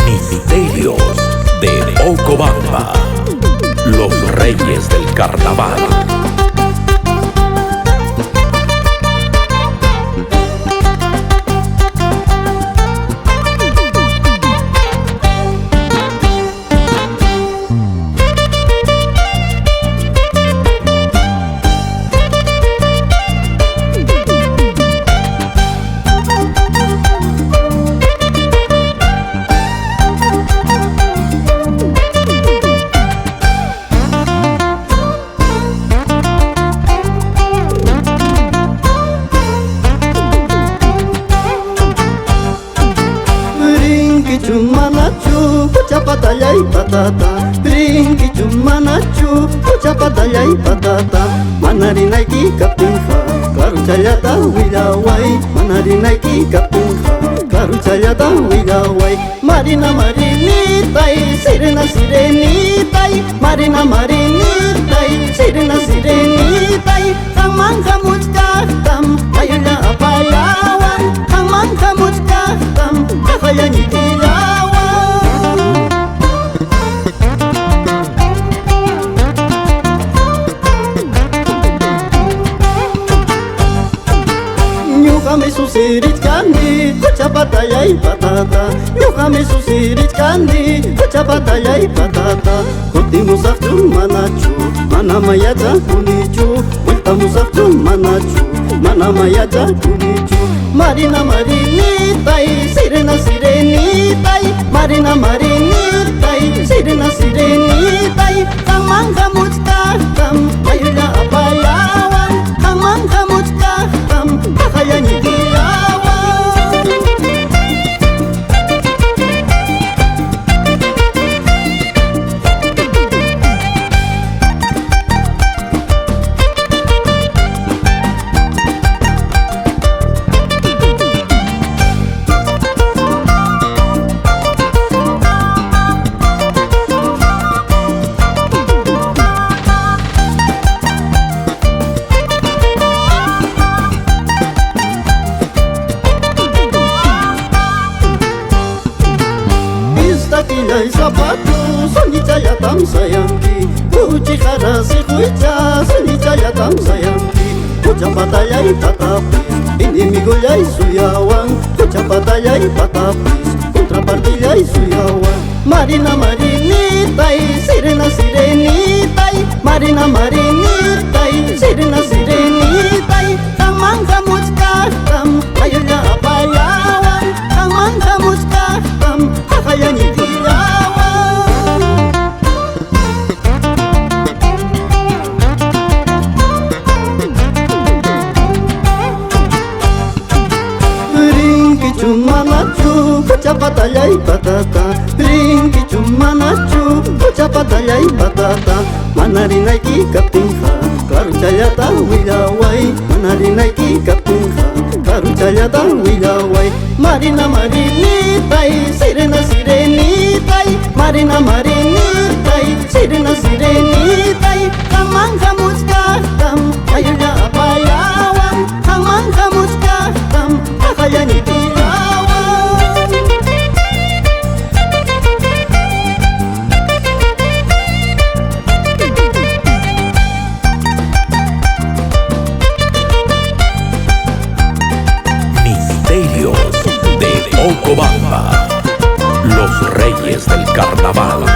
Misterios de Ocobamba, los reyes del carnaval. Chumanachu, chapatalla y patata. Brinqui chumanachu, chapatalla y patata. Manarinaiki kapinja, karuchayata willaway. Manarinaiki kapinja, karuchayata willaway. Marina marinitay, sirena sirenitay. Marina marinitay, sirena sirenitay. Hamang hamuchkahtam, ayulla apayawan. Hamang hamuchkahtam, kahayaniti. Nyukame susirich kandi, chapatalla y patata. Nyukame susirich kandi, chapatalla y patata. Cortimos after manachu, manamayata kunichu. Voltamos after manachu, manamayata kunichu. Marina marinitay, sirena sirenitay. Marina marinitay, sirena sirenitay. Hamang hamuchkahtam, ayulla apayawan. Hamang hamuchkahtam, kahayaniti. Kilay sapatu, sonichayatam sayanki. Uchi harasi huicha, sonichayatam sayanki. Chapatalla y patapis, inimigo ya y suyawan. Chapatalla y patapis, contrapartilla y suyawan. Marina marinitay, sirena sirenitay. Marina marinitay, sirena sirenitay. Hamang hamuchkahtam, ayulla apayawan. Hamang hamuchkahtam, kahayaniti. Chumanachu, chapatalla y patata. Brinqui chumanachu, chapatalla y patata. Manarinaiki kapinja, karuchayata willaway. Manarinaiki kapinja, karuchayata willaway. Marina marinitay, sirena sirenitay. Marina marinitay, sirena sirenitay. Hamang hamuchkahtam, ayulla apayawan. Hamang hamuchkahtam, kahayaniti. Misterios de Ocobamba, los reyes del carnaval.